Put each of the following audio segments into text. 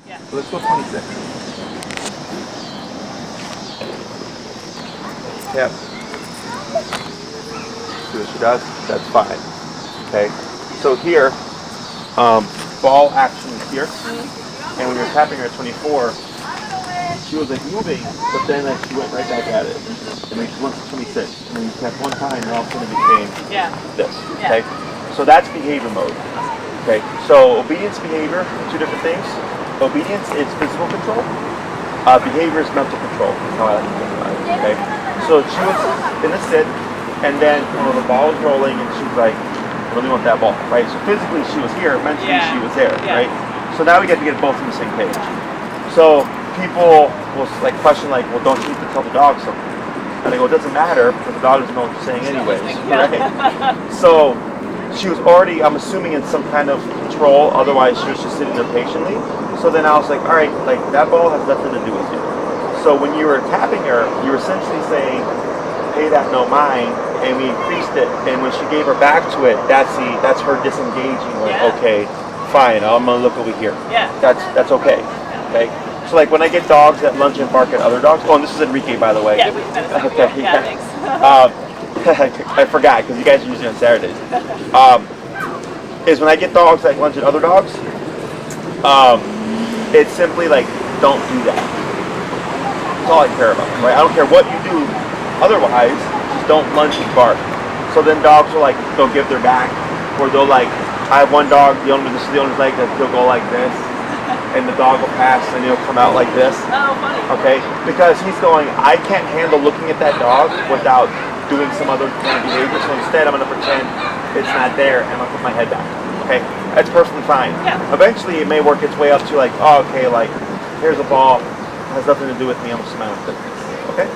Yeah. So let's go 26. Yep. See what she does? That's fine. Okay. So here, ball action is here. And when you're tapping her at 24, she was like moving, but then like she went right back at it. And then she went to 26. And then you tapped one time and all of a sudden it became this. Okay? So that's behavior mode. Okay? So obedience and behavior are two different things. Obedience is physical control. Behavior is mental control. That's how I like to think about it. Okay? So she was in the sit, and then the ball was rolling, and she was like, I really want that ball, right? So physically she was here, mentally she was there, right? So now we get to get both on the same page. So people will like question like, well, don't you need to tell the dog something? And I go, it doesn't matter because the dog doesn't know what you're saying anyways, right? So she was already, I'm assuming, in some kind of control, otherwise she was just sitting there patiently. So then I was like, all right, like that ball has nothing to do with you. So when you were tapping her, you were essentially saying, pay that no mind, and we increased it, and when she gave her back to it, that's her disengaging, like, okay, fine, I'm gonna look over here. That's okay. Okay. So like when I get dogs that lunge and bark at other dogs, oh, and this is Enrique, by the way. Yeah, okay. Thanks. I forgot because you guys are usually on Saturdays. Is when I get dogs that lunge at other dogs, it's simply like, don't do that. That's all I care about, right? I don't care what you do otherwise, just don't lunge and bark. So then dogs will like, they'll give their back, or they'll like, I have one dog, this is the owner's leg, that he'll go like this, and the dog will pass and he'll come out like this. Oh, funny. Okay? Because he's going, I can't handle looking at that dog without doing some other kind of behavior, so instead I'm going to pretend it's not there and I'm going to put my head back. Okay? That's perfectly fine. Yeah. Eventually it may work its way up to like, oh, okay, like, here's a ball, it has nothing to do with me, I'm just my own business. Okay?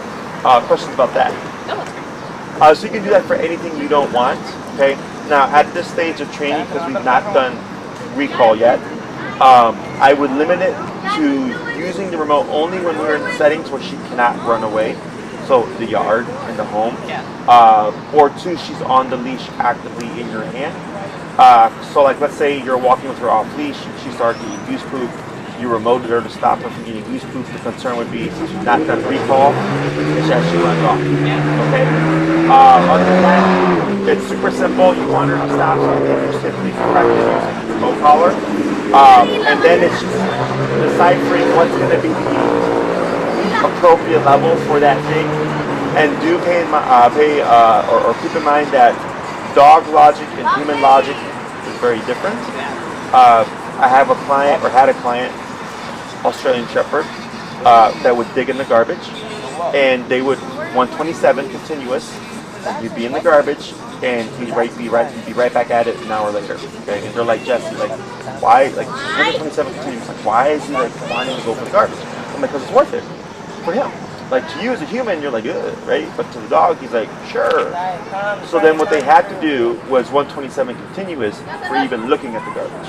Questions about that? No, that's great. So you can do that for anything you don't want. Okay? Now, at this stage of training, because we've not done recall yet, I would limit it to using the remote only when we're in settings where she cannot run away. So the yard and the home. Or two, she's on the leash actively in your hand. So like let's say you're walking with her off leash, she started to eat goose poop, you remoted her to stop her from eating goose poop. The concern would be since you've not done recall, she actually runs off. Okay? Other than that, it's super simple. You want her to stop something, you simply practice using the remote collar. And then it's just deciphering what's going to be the appropriate level for that thing. And do or keep in mind that dog logic and human logic is very different. I have a client, or had a client, Australian Shepherd, that would dig in the garbage, and they would 127 continuous, and you'd be in the garbage, and he'd be right back at it an hour later. Okay, and they're like, Jesse, like, why, like 127 continuous, like, why is he like wanting to go for the garbage? I'm like, because it's worth it for him. Like to you as a human, you're like, ugh, right? But to the dog, he's like, sure. So then what they had to do was 127 continuous for even looking at the garbage.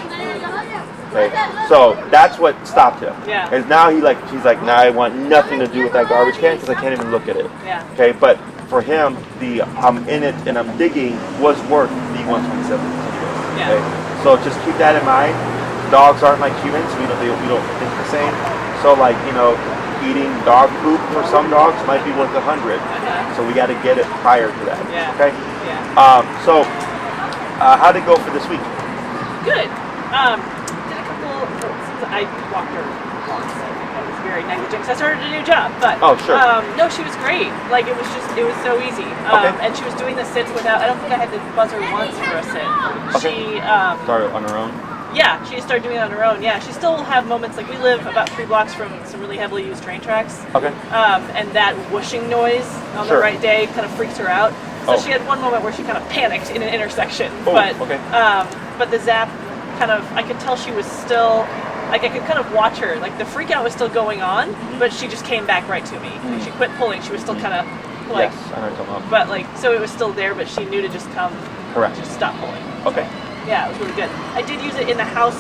Okay, so that's what stopped him. Because now he's like, now I want nothing to do with that garbage can because I can't even look at it. Okay, but for him, the I'm in it and I'm digging was worth the 127 continuous. Okay, so just keep that in mind. Dogs aren't like humans. We don't think the same. So like eating dog poop for some dogs might be worth 100. So we got to get it prior to that. Okay. So how'd it go for this week? Good. Did a couple. I walked her once. I was very negligent because I started a new job. But no, she was great. Like it was so easy. And she was doing the sits without. I don't think I had to buzz her once for a sit. She started on her own. Yeah, she started doing it on her own. Yeah, she still will have moments, like we live about 3 blocks from some really heavily used train tracks. And that whooshing noise on the right day kind of freaks her out. So she had one moment where she kind of panicked in an intersection. But the zap kind of, I could tell she was still, like I could kind of watch her, like the freak out was still going on, but she just came back right to me. Like, she quit pulling, she was still kind of like, but like, so it was still there, but she knew to just come, just stop pulling. Yeah, it was really good. I did use it in the house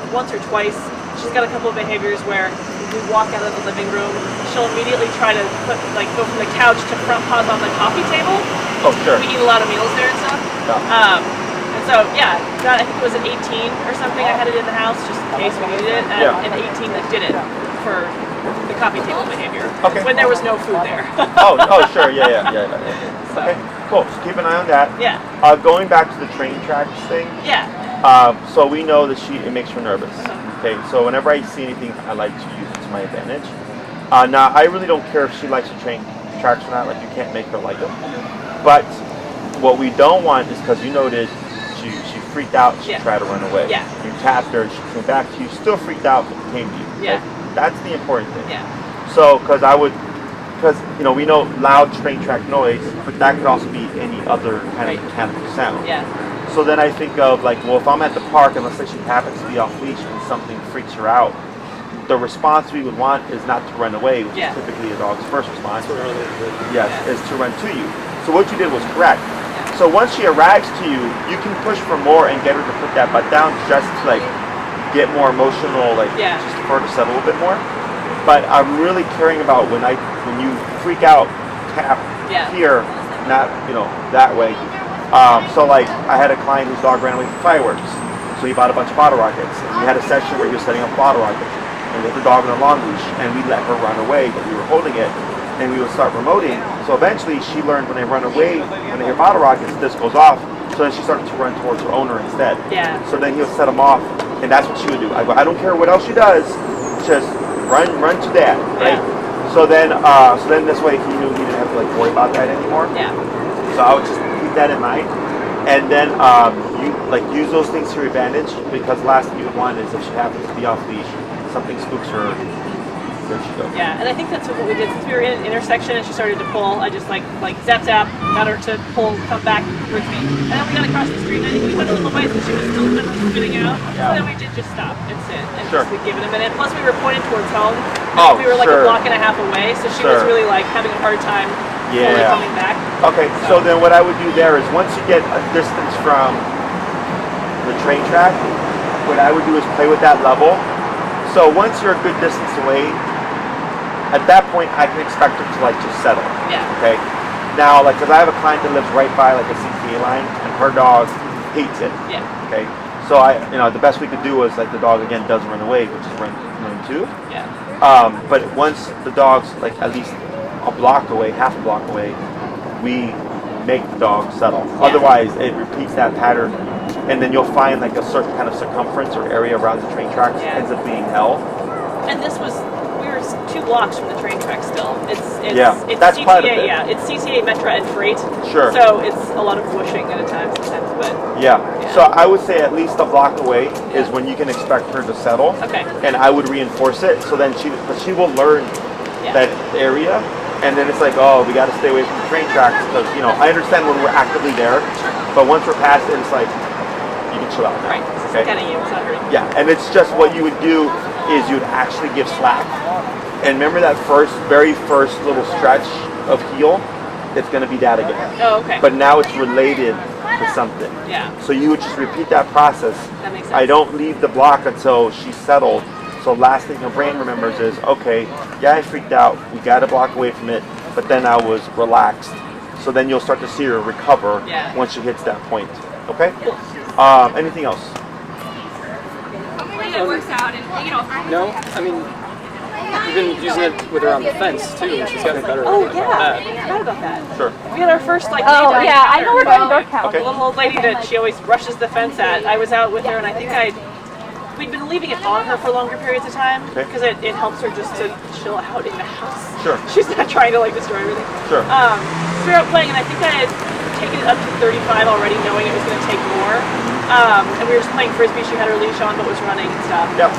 once or twice. She's got a couple of behaviors where if we walk out of the living room, she'll immediately try to go from the couch to front paws on the coffee table. We eat a lot of meals there and stuff. And So yeah, I think it was at 18 or something. I had it in the house just in case we needed it, and 18 that did it for the coffee table behavior. Okay. When there was no food there. oh, sure, yeah. So. Okay, cool. So keep an eye on that. Yeah. Going back to the train tracks thing. Yeah. So we know that it makes her nervous. Okay, so whenever I see anything, I like to use it to my advantage. Now, I really don't care if she likes the train tracks or not. Like, you can't make her like them. But what we don't want is, because you noted she freaked out, she tried to run away. Yeah. You tapped her, she came back to you, still freaked out, but came to you. Yeah. Like, that's the important thing. Yeah. So, because we know loud train track noise, but that could also be any other kind of mechanical sound. Yeah. So then I think of like, well, if I'm at the park and let's say she happens to be off leash and something freaks her out, the response we would want is not to run away, which is typically a dog's first response. Yes, is to run to you. So what you did was correct. So once she arrives to you, you can push for more and get her to put that butt down just to like get more emotional, like just for her to settle a little bit more. But I'm really caring about when you freak out, tap here, not that way. So like I had a client whose dog ran away from fireworks, so he bought a bunch of bottle rockets. And we had a session where he was setting up bottle rockets, and we had the dog on a long leash, and we let her run away, but we were holding it, and we would start remoting. So eventually she learned when they run away, when they hear bottle rockets, this goes off. So then she started to run towards her owner instead. Yeah. So then he would set them off, and that's what she would do. I go, I don't care what else she does, just run to dad, right? Yeah. So then this way he knew he didn't have to like worry about that anymore. Yeah. So I would just keep that in mind, and then you like use those things to your advantage, because the last thing you would want is if she happens to be off leash, something spooks her, there she goes. Yeah, and I think that's what we did. Since we were in an intersection and she started to pull, I just like zap, got her to pull, come back towards me. And then we got across the street, and I think we went a little ways, and she was still spinning out. So then we did just stop and sit and just give it a minute. Plus we were pointed towards home. We were like a block and a half away, so she was really like having a hard time fully coming back. Okay, so then what I would do there is once you get a distance from the train track, what I would do is play with that level. So once you're a good distance away, at that point I can expect her to like just settle. Yeah. Okay. Now, like, because I have a client that lives right by like a CTA line, and her dog hates it. Yeah. Okay. So the best we could do was like the dog again does run away, which is run too. Yeah. But once the dog's like at least a block away, half a block away, we make the dog settle. Yeah. Otherwise, it repeats that pattern, and then you'll find like a certain kind of circumference or area around the train tracks ends up being hell. And we were 2 blocks from the train track still. It's that's CTA, part of it. Yeah, it's CTA, Metra, and Freight. Sure. So it's a lot of whooshing at a time sometimes, but So I would say at least a block away is when you can expect her to settle. Okay. And I would reinforce it, so then she will learn that area. And then it's like, oh, we got to stay away from the train tracks, because I understand when we're actively there, but once we're past it, it's like you can chill out now. Right. Okay. It's kind of you. It's not hurting. Yeah, and it's just what you would do is you'd actually give slack, and remember that very first little stretch of heel, it's going to be that again. Oh, okay. But now it's related to something. Yeah. So you would just repeat that process. That makes sense. I don't leave the block until she's settled. So last thing her brain remembers is, okay, I freaked out, we got a block away from it, but then I was relaxed. So then you'll start to see her recover once she hits that point. Okay? Anything else? It works out, and No, I mean, you've been using it with her on the fence too, and she's gotten better. Oh yeah, I forgot about that. Sure. We had our first like. Oh yeah, I know we're going to North Okay. The little old lady that she always rushes the fence at. I was out with her, and I think we'd been leaving it on her for longer periods of time because it helps her just to chill out in the house. Sure. She's not trying to like destroy everything. Sure. So we were out playing, and I think I had taken it up to 35 already, knowing it was going to take more. And we were just playing frisbee. She had her leash on, but was running and stuff. Yep.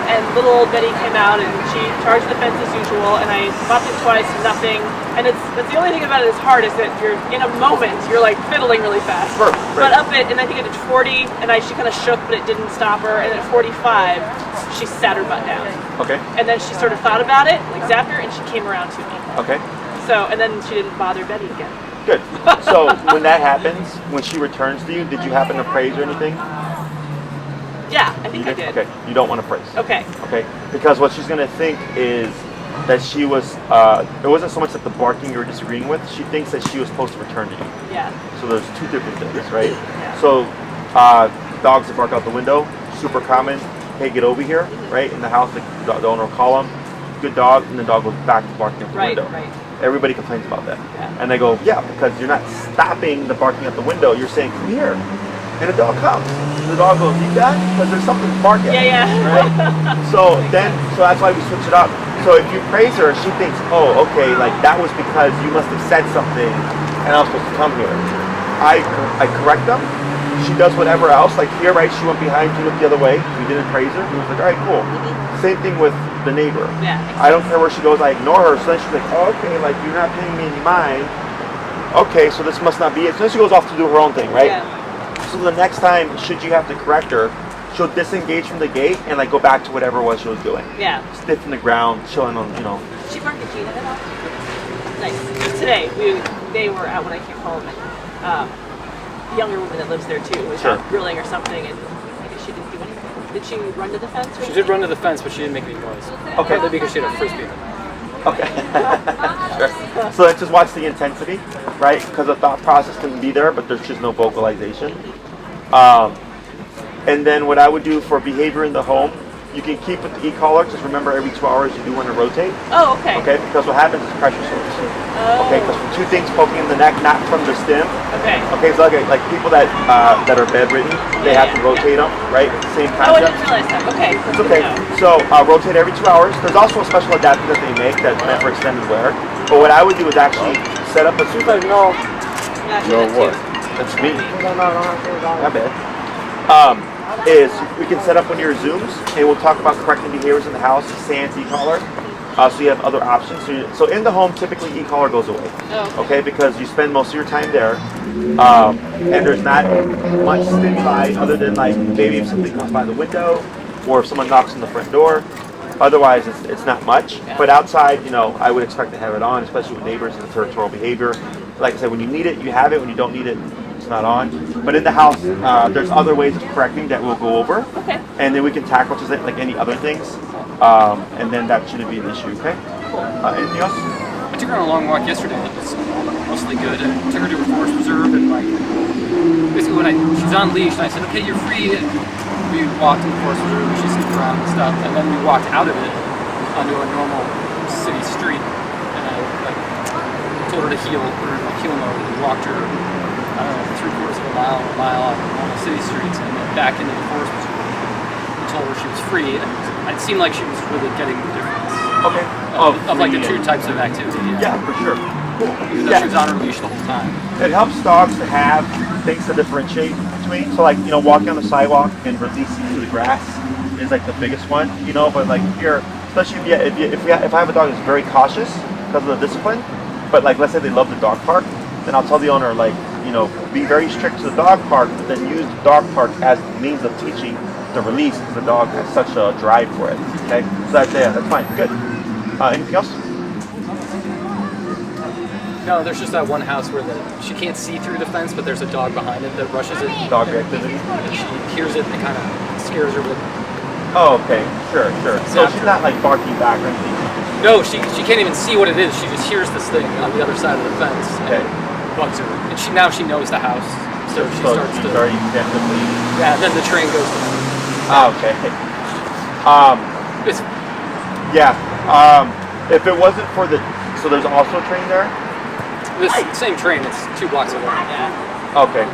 And little old Betty came out, and she charged the fence as usual. And I bopped it twice, nothing. And that's the only thing about it that's hard is that you're in a moment, you're like fiddling really fast. Right. But up it, and I think it did 40, and she kind of shook, but it didn't stop her. And at 45, she sat her butt down. Okay. And then she sort of thought about it, like zapped her, and she came around to me. Okay. So, and then she didn't bother Betty again. Good. So when that happens, when she returns to you, did you happen to praise or anything? Yeah, I think I did. Okay. You don't want to praise. Okay. Okay. Because what she's going to think is that she was, it wasn't so much that the barking you were disagreeing with, she thinks that she was supposed to return to you. Yeah. So there's 2 different things, right? Yeah. So Dogs that bark out the window, super common. Hey, get over here, right? In the house, the owner will call them, good dog, and the dog goes back to barking out the window. Right. Everybody complains about that. Yeah. And they go, yeah, because you're not stopping the barking out the window, you're saying, come here. And the dog comes. And the dog goes, you done? Because there's something barking. Yeah. Right? So that's why we switch it up. So if you praise her, she thinks, oh, okay, like that was because you must have said something and I was supposed to come here. I correct them. She does whatever else. Like here, right, she went behind, you looked the other way. We didn't praise her. We was like, all right, cool. Same thing with the neighbor. Yeah. I don't care where she goes, I ignore her. So then she's like, oh, okay, like you're not paying me any mind. Okay, so this must not be it. So then she goes off to do her own thing, right? Yeah. So the next time, should you have to correct her, she'll disengage from the gate and like go back to whatever it was she was doing. Yeah. Stiff in the ground, chilling on, She barked at Gina at all? Nice. Today, they were out when I came home, and the younger woman that lives there too was out grilling or something, and I guess she didn't do anything. Did she run to the fence? Or she did run to the fence, but she didn't make any noise. Okay. Probably because she had a frisbee. Okay. Sure. So let's just watch the intensity, right? Because the thought process can be there, but there's just no vocalization. And then what I would do for behavior in the home, you can keep with the e-collar. Just remember every 2 hours you do want to rotate. Oh, okay. Okay, because what happens is pressure sores. Oh. Okay, because from two things poking in the neck, not from the stem. Okay. Okay, so like people that are bedridden, they have to rotate them, right? It's the same Oh, I concept. didn't realize that. Okay. It's okay. So rotate every 2 hours. There's also a special adapter that they make that's meant for extended wear. But what I would do is actually set up as soon as I know. Yeah, she did too. That's me. My bad. Is we can set up one of your Zooms and we'll talk about correcting behaviors in the house, sans e-collar. So you have other options. So in the home, typically e-collar goes away. Oh, Okay, because you spend most of your time there, and there's not much stimuli other than like maybe if something comes by the window or if someone knocks on the front door. Otherwise, it's not much. Yeah. But outside, I would expect to have it on, especially with neighbors and the territorial behavior. Like I said, when you need it, you have it. When you don't need it, it's not on. But in the house, there's other ways of correcting that we'll go over. Okay. And then we can tackle just like any other things. And then that shouldn't be an issue, okay? Anything else? I took her on a long walk yesterday. It was mostly good. I took her to a forest preserve and basically when she's on leash, and I said, okay, you're free. And we walked in the forest preserve and she slipped around and stuff. And then we walked out of it onto a normal city street. And I told her to heel mode and walked her, I don't know, 3/4 of a mile on normal city streets and then back into the forest preserve. I told her she was free, and it seemed like she was really getting the difference. Okay. Of like the two types of activity. Yeah, for sure. Cool. Even though she was on her leash the whole time. It helps dogs to have things to differentiate between. So like, walking on the sidewalk and releasing to the grass is like the biggest one, but like here, especially if I have a dog that's very cautious because of the discipline, but like let's say they love the dog park, then I'll tell the owner like, be very strict to the dog park, but then use the dog park as the means of teaching the release because the dog has such a drive for it. Okay, so that's fine. Good. Anything else? No, there's just that one house where she can't see through the fence, but there's a dog behind it that rushes it. Dog reactivity. And she hears it and it kind of scares her. Oh, okay. Sure. So she's not like barking back or anything. No, she can't even see what it is. She just hears this thing on the other side of the fence. Okay. And it bugs her. And she knows the house. So she starts to... Sorry, you can't leave. Yeah, then the train goes to her. Oh, okay. If it wasn't for so there's also a train there? This same train, it's 2 blocks away. Yeah. Okay.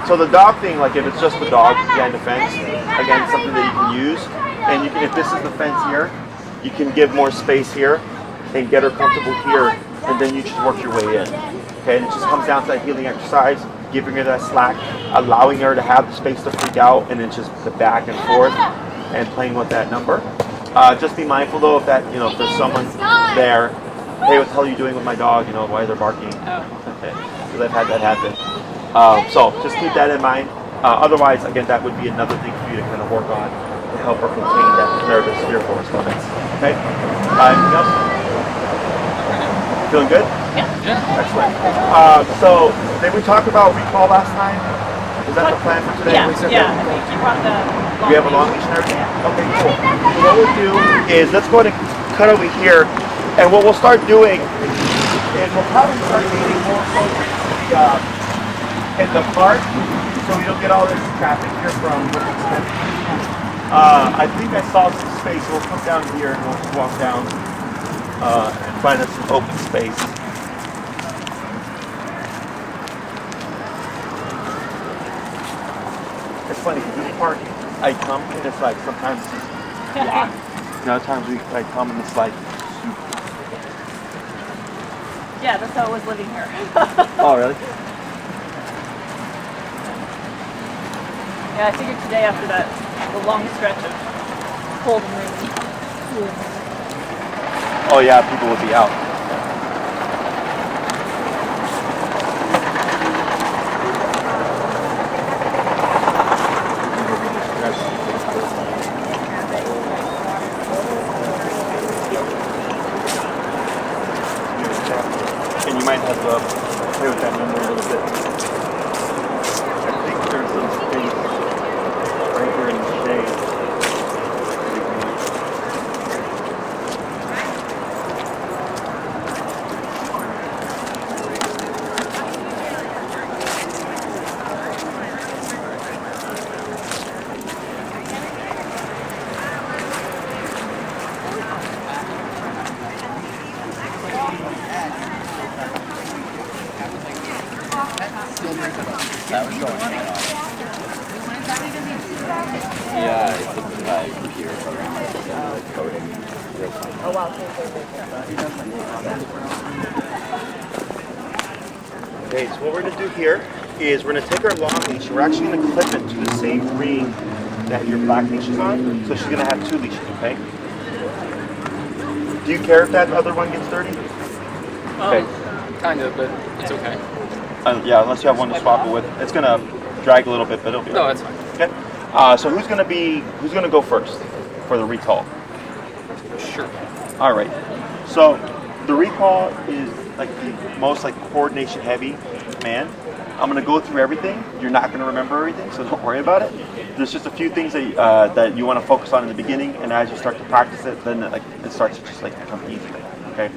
So the dog thing, like if it's just the dog behind the fence, again, something that you can use. And you can, if this is the fence here, you can give more space here and get her comfortable here, and then you just work your way in. Okay, and it just comes down to that healing exercise, giving her that slack, allowing her to have the space to freak out, and then just the back and forth and playing with that number. Just be mindful though if that, if there's someone there, hey, what the hell are you doing with my dog? Why they're barking? Okay, because I've had that happen. So just keep that in mind. Otherwise, again, that would be another thing for you to kind of work on to help her contain that nervous, fearful response. Okay? Anything else? Feeling good? Yeah. Excellent. So did we talk about recall last time? Is that the plan for today? Yeah. I think you brought the. We have a long leash and everything? Okay, cool. So what we'll do is let's go ahead and cut over here, and what we'll start doing is we'll probably start getting more focused in the park so we don't get all this traffic here from I think I saw some space. We'll come down here and we'll just walk down and find us some open space. It's funny because this park, I come and it's like sometimes it's just blocked. And other times I come and it's like super. Yeah, that's how it was living here. Oh, really? Yeah, I figured today after that, the long stretch of cold and rainy. Oh yeah, people would be out. And you might have to play with that number a little bit. I think there's some space right here in the shade. Okay, so what we're going to do here is we're going to take our long leash. We're actually going to clip it to the same ring that your black leash is on. So she's going to have 2 leashes, okay? Do you care if that other one gets dirty? Okay. Kind of, but it's okay. Yeah, unless you have one to swap it with. It's going to drag a little bit, but it'll be No, okay. that's fine. Okay. So who's going to go first for the recall? Sure. All right. So the recall is like the most like coordination heavy man. I'm going to go through everything. You're not going to remember everything, so don't worry about it. There's just a few things that that you want to focus on in the beginning, and as you start to practice it, then it starts to just like become easier. Okay.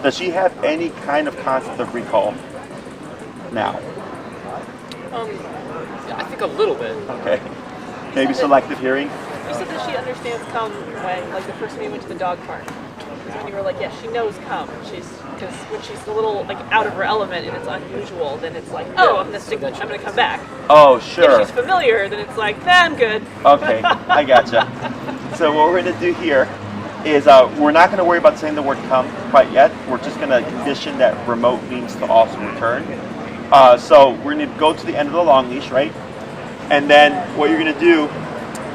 Does she have any kind of concept of recall now? Yeah, I think a little bit. Okay. Maybe selective hearing. You said that she understands come when, like the first time you went to the dog park. So when you were like, yeah, she knows come. Because when she's a little like out of her element and it's unusual, then it's like, oh, I'm gonna come back. Oh, sure. If she's familiar, then it's like, I'm good. Okay, I gotcha. So what we're going to do here is we're not going to worry about saying the word come quite yet. We're just going to condition that remote means to also return. So we're going to go to the end of the long leash, right? And then what you're going to do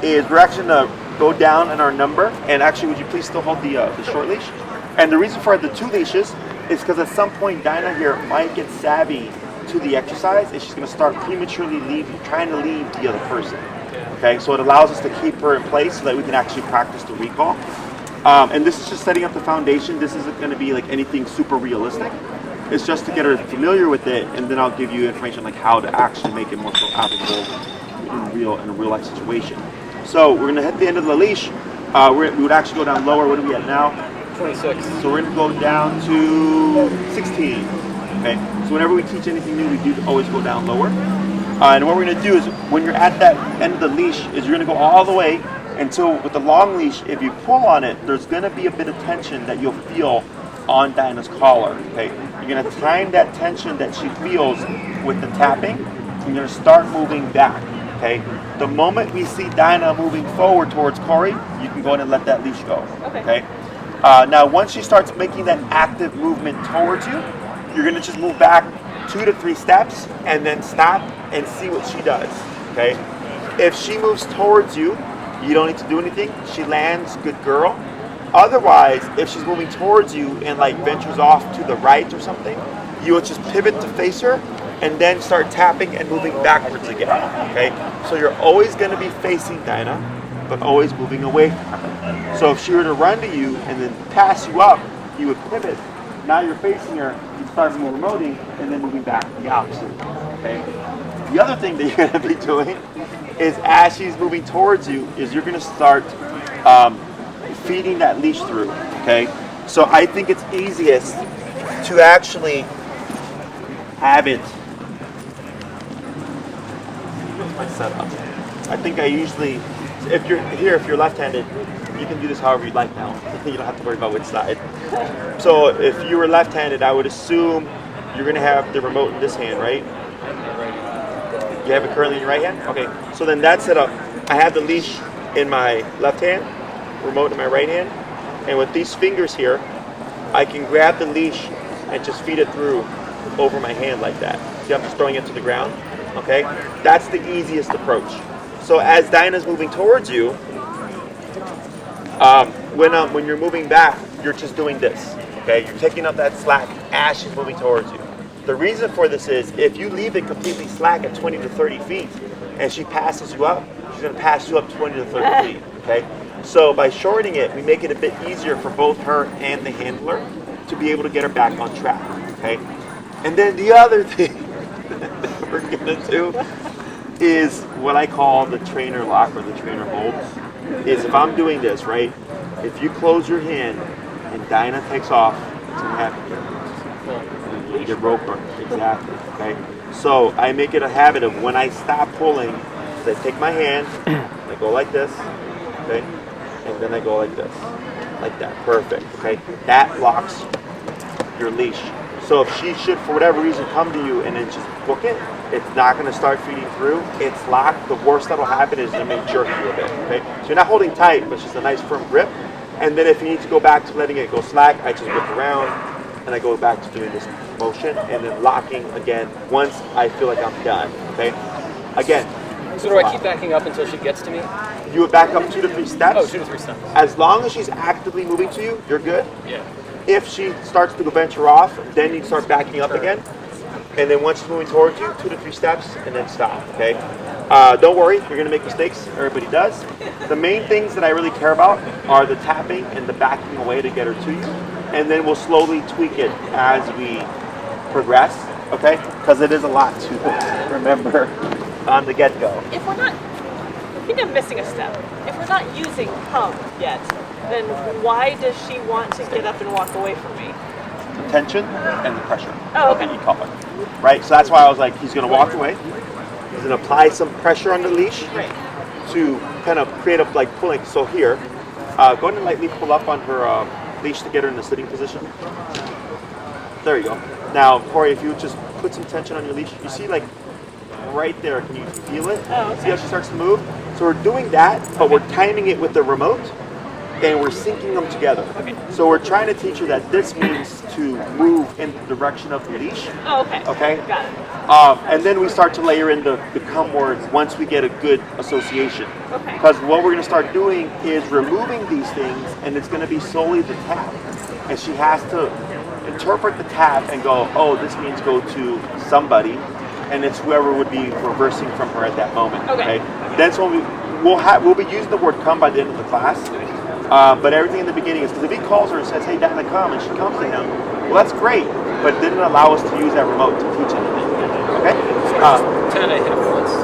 is we're actually going to go down in our number. And actually, would you please still hold the short leash? And the reason for the 2 leashes is because at some point Dinah here might get savvy to the exercise and she's going to start prematurely trying to leave the other person. Okay, so it allows us to keep her in place so that we can actually practice the recall. And this is just setting up the foundation. This isn't going to be like anything super realistic. It's just to get her familiar with it, and then I'll give you information like how to actually make it more so applicable in a real life situation. So we're going to hit the end of the leash. We would actually go down lower. What are we at now? 26. So we're going to go down to 16. Okay. So whenever we teach anything new, we do always go down lower. And what we're going to do is when you're at that end of the leash, is you're going to go all the way until with the long leash, if you pull on it, there's going to be a bit of tension that you'll feel on Dinah's collar. Okay. You're going to time that tension that she feels with the tapping. And you're going to start moving back. Okay. The moment we see Dinah moving forward towards Corey, you can go ahead and let that leash go. Okay. Now, once she starts making that active movement towards you, you're going to just move back 2 to 3 steps and then stop and see what she does. Okay. If she moves towards you, you don't need to do anything. She lands, good girl. Otherwise, if she's moving towards you and like ventures off to the right or something, you will just pivot to face her and then start tapping and moving backwards again. Okay. So you're always going to be facing Dinah, but always moving away from her. So if she were to run to you and then pass you up, you would pivot. Now you're facing her, you start remoting and then moving back the opposite. Okay. The other thing that you're going to be doing is as she's moving towards you, is you're going to start feeding that leash through. Okay. So I think it's easiest to actually have it my setup. I think I usually, if you're left-handed, you can do this however you'd like now. You don't have to worry about which side. So if you were left-handed, I would assume you're going to have the remote in this hand, right? You have it currently in your right hand? Okay, so then that's set up. I have the leash in my left hand, remote in my right hand, and with these fingers here, I can grab the leash and just feed it through over my hand like that. See, I'm just throwing it to the ground, okay? That's the easiest approach. So as Dinah's moving towards you, when you're moving back, you're just doing this, okay? You're taking up that slack as she's moving towards you. The reason for this is if you leave it completely slack at 20 to 30 feet and she passes you up, she's going to pass you up 20 to 30 feet, okay? So by shortening it, we make it a bit easier for both her and the handler to be able to get her back on track, okay? And then the other thing that we're going to do is what I call the trainer lock or the trainer hold. Is if I'm doing this, right, if you close your hand and Dinah takes off, it's going to happen. You get rope burn, exactly, okay? So I make it a habit of when I stop pulling, I take my hand, I go like this, okay? And then I go like this, like that, perfect, okay? That locks your leash. So if she should, for whatever reason, come to you and then just book it, it's not going to start feeding through. It's locked. The worst that'll happen is it may jerk you a bit, okay? So you're not holding tight, but it's just a nice firm grip. And then if you need to go back to letting it go slack, I just whip around and I go back to doing this motion and then locking again once I feel like I'm done, okay? Again. So do I keep backing up until she gets to me? You would back up 2 to 3 steps. Oh, 2 to 3 steps. As long as she's actively moving to you, you're good. Yeah. If she starts to venture off, then you start backing up again. And then once she's moving towards you, 2 to 3 steps, and then stop, okay? Don't worry, you're gonna make mistakes, everybody does. The main things that I really care about are the tapping and the backing away to get her to you. And then we'll slowly tweak it as we progress, okay? Because it is a lot to remember on the get-go. If we're not, I think I'm missing a step. If we're not using pump yet, then why does she want to get up and walk away from me? The tension and the pressure. Oh, okay. You call it, right? So that's why I was like, he's gonna walk away. He's gonna apply some pressure on the leash to kind of create a like pulling. So here, go ahead and lightly pull up on her leash to get her in the sitting position. There you go. Now, Corey, if you would just put some tension on your leash, you see like right there, can you feel it? Oh, okay. See how she starts to move? So we're doing that, but we're timing it with the remote and we're syncing them together. Okay. So we're trying to teach her that this means to move in the direction of the leash. Oh, okay. Okay? Got it. And then we start to layer in the come words once we get a good association. Okay. Because what we're going to start doing is removing these things, and it's going to be solely the tap. And she has to interpret the tap and go, oh, this means go to somebody, and it's whoever would be reversing from her at that moment. Okay. That's when we'll be using the word come by the end of the class. But everything in the beginning is, because if he calls her and says, hey, Dinah, come, and she comes to him, well, that's great, but it didn't allow us to use that remote to teach anything. Okay? Pretend I hit it once.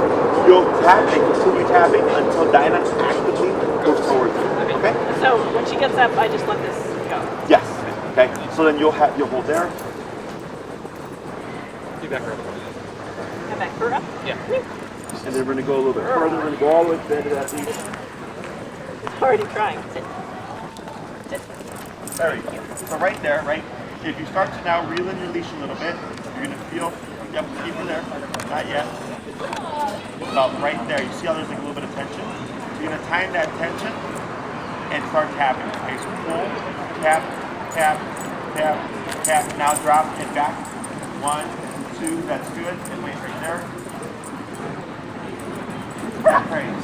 You'll tap and continue tapping until Dinah actively moves towards you. Okay? So when she gets up, I just let this go. Yes. Okay? So then you'll hold there. You back her up. And back her up. Yeah. And then we're going to go a little bit further. We're going to go all the way to the end of that leash. Already trying. Sit. Sit. There you go. So right there, right? If you start to now reel in your leash a little bit, you're going to feel, yep, keep her there. Not yet. About right there. You see how there's like a little bit of tension? So you're going to time that tension and start tapping. Okay, so pull, tap, tap, tap, tap. Now drop and back. 1, 2, that's good. And wait right there. Praise.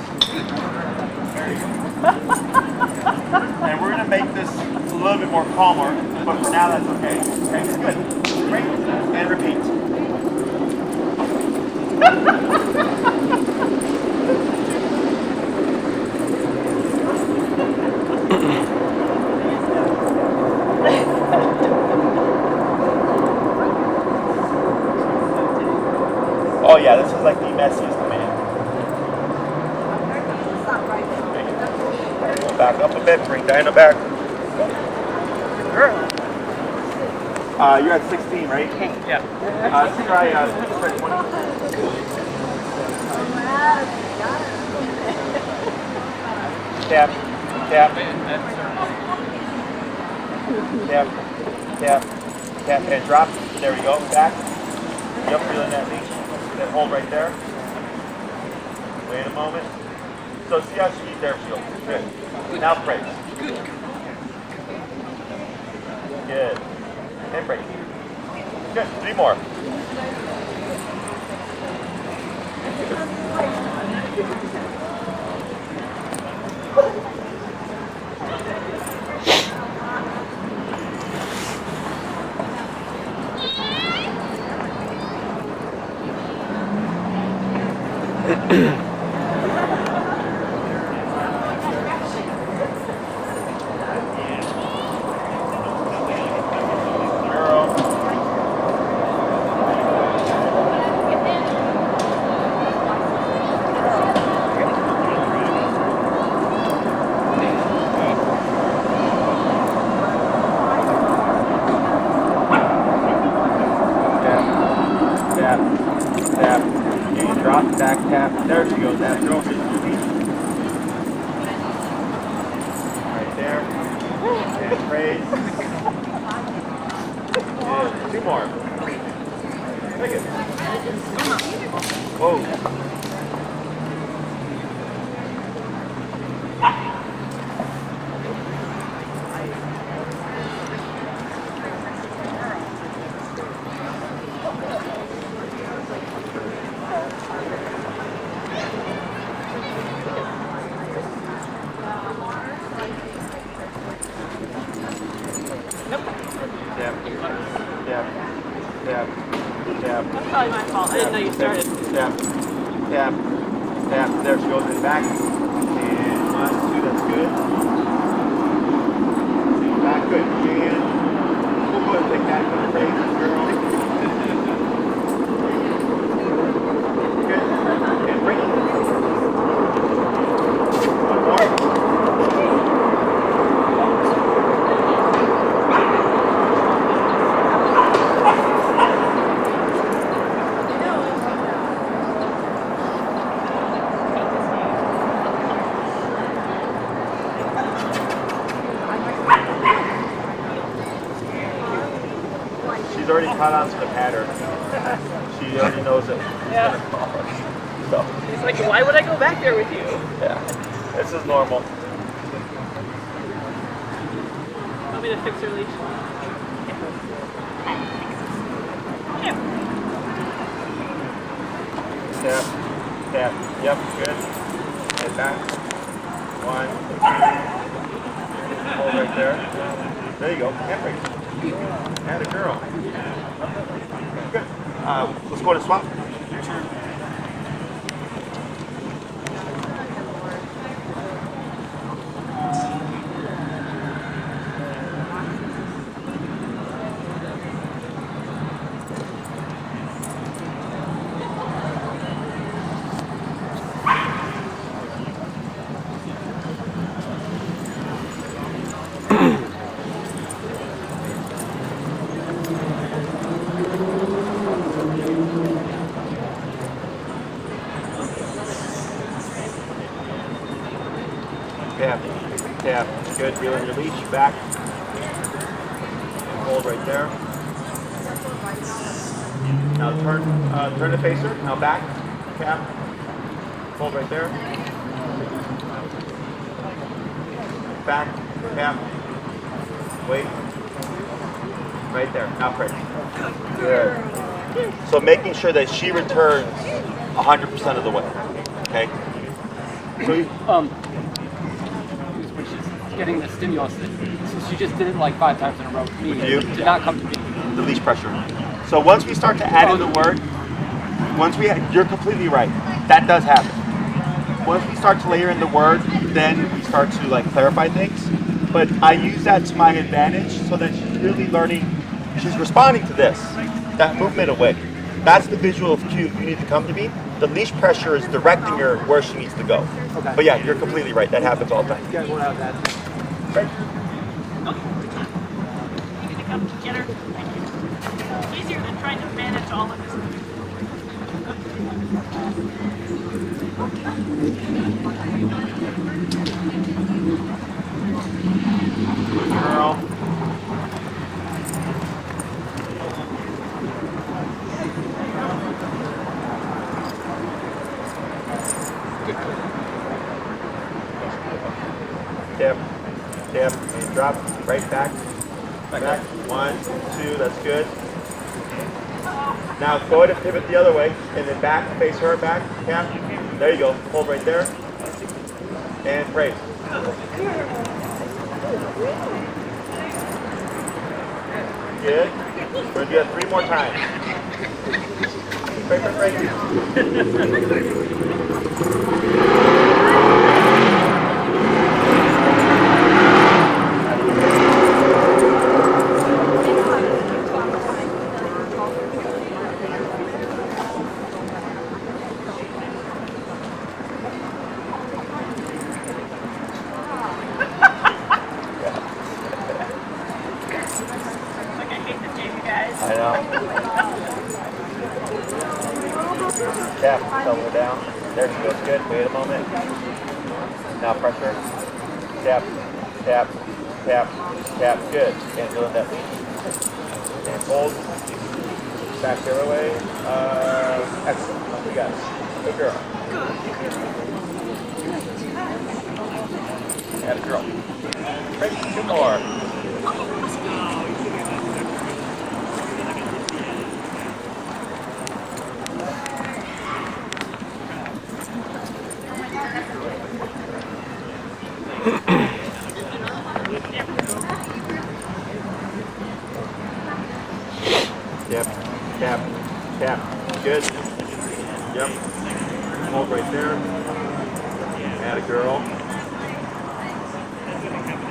There you go. And we're going to make this a little bit more calmer, but for now that's okay. Okay, it's good. Great. And repeat. Oh yeah, this is like the messiest command. We'll back up a bit, bring Dinah back. You're at 16, right? Yeah. Try 20. Tap, tap, tap, tap, tap, and drop. There we go. Back. Yep, feeling that leash. That hold right there. Wait a moment. So see how she there she goes. Good. Now praise. Good. And break. Good. 3 more. That's probably my fault. I didn't know you started. Tap, tap, tap. There she goes in back. And 1, 2, that's good. Back, good. And we'll go ahead and take that from the face, girl. Good. And bring it. 1 more. She's already caught on to the pattern. She already knows it. Yeah. So. He's like, why would I go back there with you? Yeah. This is normal. Want me to fix her leash? Yeah. Tap, tap. Yep, good. Head back. 1, 2. Hold right there. There you go. Handbrake. And a girl. Good. Let's go to swap. Your turn. Tap, tap. Good. Reeling your leash back. And hold right there. Now turn to face her. Now back. Tap. Hold right there. Back. Tap. Wait. Right there. Now press. Good. So making sure that she returns 100% of the way. Okay. So you, When she's getting the stimulus, so she just did it like 5 times in a row with me. With you? It did not come to me. the leash pressure. So once we start to add in the word, you're completely right. That does happen. Once we start to layer in the word, then we start to like clarify things. But I use that to my advantage so that she's really learning, she's responding to this, that movement away. That's the visual cue you need to come to me. The leash pressure is directing her where she needs to go. Okay. But yeah, you're completely right. That happens all the time. You guys won't have that. Right. You need to come get her. Thank you. It's easier than trying to manage all of this. Girl. Tip, tip, and drop right back. Back. 1, 2, that's good. Now go ahead and pivot the other way, and then back, face her, back, tap. There you go, hold right there. And praise. Good. We're going to do that 3 more times. Right. I know. Tap, elbow down. There she goes. Good. Wait a moment. Now pressure. Tap, tap, tap, tap. Good. And doing that. And hold. Back the other way. Excellent. What you got? Good girl. And a girl. Great. 2 more. Yep, tap, tap, good. Yep, hold right there. Add a girl.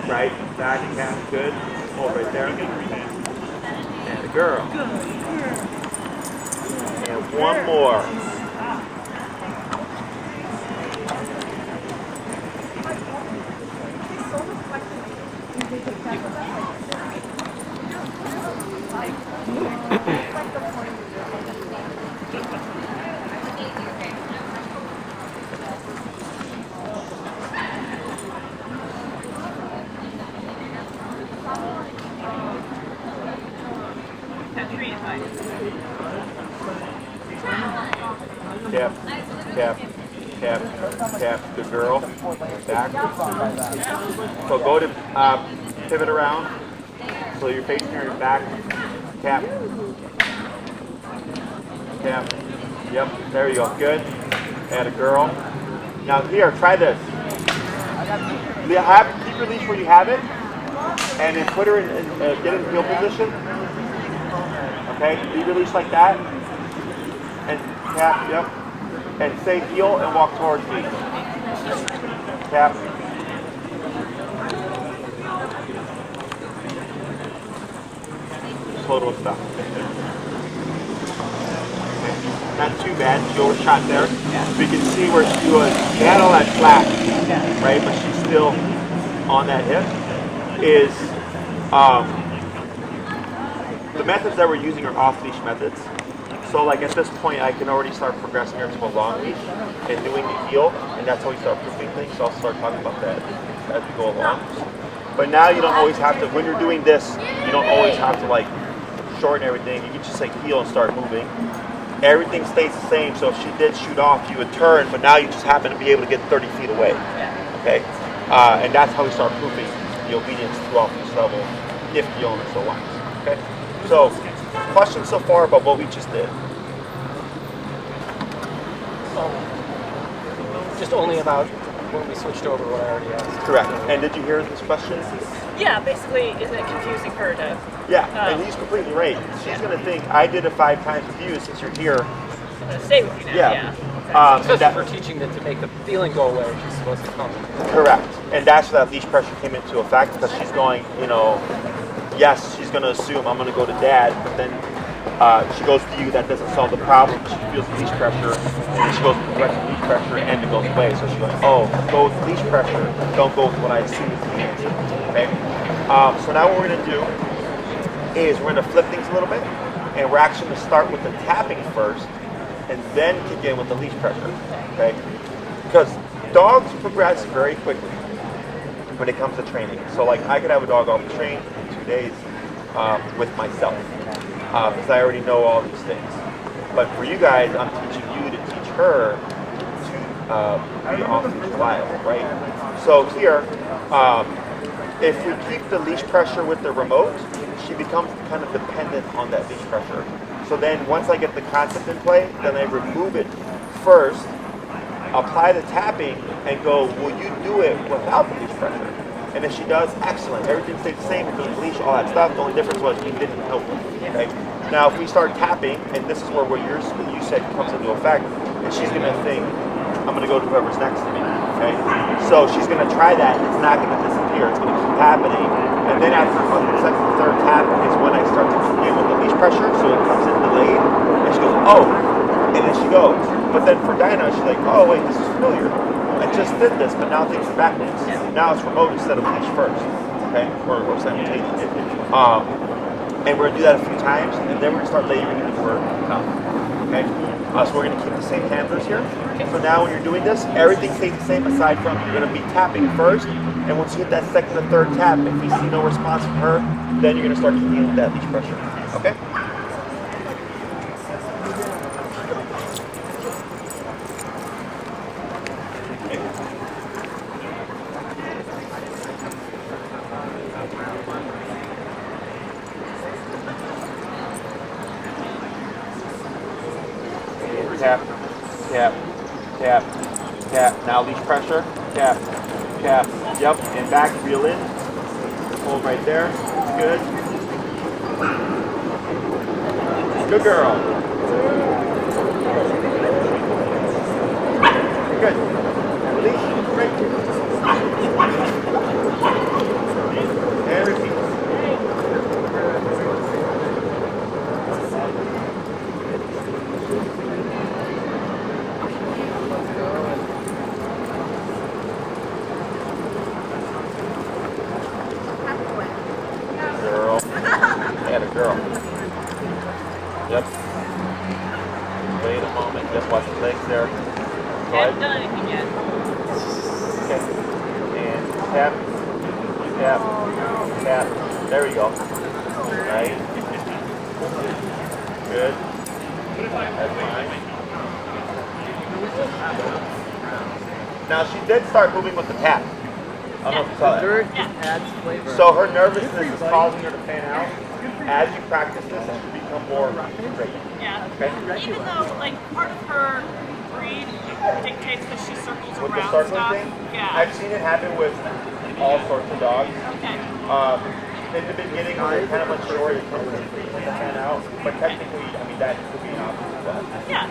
Right, back, tap, good. Hold right there. And a girl. And 1 more. Tap, tap, tap, tap. Good girl. Back. So go to pivot around. So you're facing your back. Tap. Tap. Yep. There you go. Good. Add a girl. Now here, try this. Keep your leash where you have it, and then put her in get in heel position. Okay. Leave your leash like that. And tap, yep. And say heel and walk towards me. Tap. Slow to a stop. Okay. Not too bad. She overshot there. Yeah. We can see where she was. She had all that slack, right? But she's still on that hip. Is the methods that we're using are off-leash methods. So like at this point, I can already start progressing her to a long leash and doing the heel, and that's how we start proofing things. So I'll start talking about that as we go along. But now you don't always have to, when you're doing this, you don't always have to like shorten everything. You can just like heel and start moving. Everything stays the same. So if she did shoot off, you would turn, but now you just happen to be able to get 30 feet away. Okay, and that's how we start proofing the obedience to off-leash level if the owner so wants. Okay, so. Questions so far about what we just did? Just only about when we switched over what I already asked. Correct. And did you hear this question? Yeah, basically, isn't it confusing her to... Yeah, and he's completely right. She's going to think, I did it 5 times with you since you're here. I'm going to stay with you now. Yeah. Especially for teaching that to make the feeling go away, she's supposed to come. Correct. And that's where that leash pressure came into effect because she's going, yes, she's going to assume I'm going to go to dad, but then she goes to you, that doesn't solve the problem. She feels the leash pressure, and then she goes with the leash pressure, and it goes away. So she's like, oh, go with leash pressure, don't go with what I assume is the answer. Okay? So now what we're going to do is we're going to flip things a little bit, and we're actually going to start with the tapping first, and then kick in with the leash pressure, okay? Because dogs progress very quickly when it comes to training. So like I could have a dog off the train in 2 days with myself because I already know all these things. But for you guys, I'm teaching you to teach her to be off leash reliable, right? So here, if we keep the leash pressure with the remote, she becomes kind of dependent on that leash pressure. So then once I get the concept in play, then I remove it first, apply the tapping, and go, will you do it without the leash pressure? And if she does, excellent. Everything stays the same, it doesn't leash, all that stuff. The only difference was you didn't help her, okay? Now if we start tapping, and this is where what you said comes into effect, and she's gonna think, I'm gonna go to whoever's next to me, okay? So she's gonna try that, it's not gonna disappear, it's gonna keep happening. And then after the second or third tap is when I start to begin with the leash pressure, so it comes in delayed, and she goes, oh, and then she goes. But then for Dinah, she's like, oh wait, this is familiar. I just did this, but now things are backwards. Now it's remote instead of leash first, okay? Or simultaneous. And we're gonna do that a few times, and then we're gonna start layering in the word come, okay? So we're gonna keep the same handlers here. So now when you're doing this, everything stays the same aside from you're gonna be tapping first, and once you hit that second or third tap, if you see no response from her, then you're gonna start kicking in with that leash pressure, okay? Tap, tap, tap, tap. Now leash pressure. Tap, tap. Yep. And back, reel in. Hold right there. Good. Good girl. Good. Leash. Right. And repeat. Girl. Yep. Wait a moment. Just watch the legs there. I haven't done anything yet. Okay. And tap, tap, tap. There we go. Right. Good. That's fine. Now she did start moving with the tap. I don't know if you saw that. Dirt just adds flavor. So her nervousness is causing her to fan out. As you practice this, it should become more straight. Yeah. Okay? Even though, like, part of her breed dictates that she circles With the around circling stuff. thing, Yeah. I've seen it happen with all sorts of dogs. Okay. In the beginning, when you're kind of unsure, you're kind of freezing the fan out. But technically, I mean, that could be an option as well. Yeah.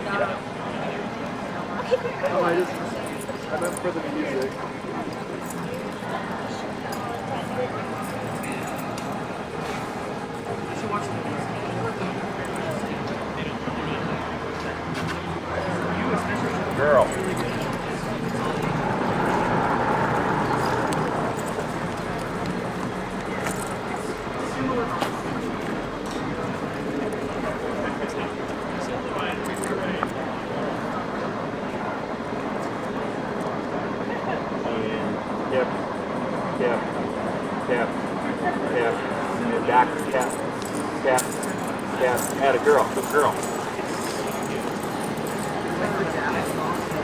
Oh, I meant for the music. Girl. Tap, tap, tap, tap, and back, tap, tap, tap. Add a girl, good girl.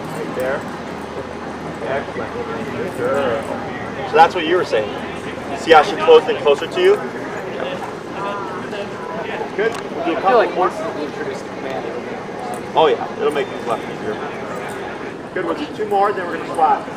Right there. Excellent. Good girl. So that's what you were saying. See how she closed in closer to you? Good. We'll do a I feel couple like more. once you introduce the command, it'll make Oh yeah, it'll make things a lot easier. Good, we'll do 2 more, then we're gonna swap.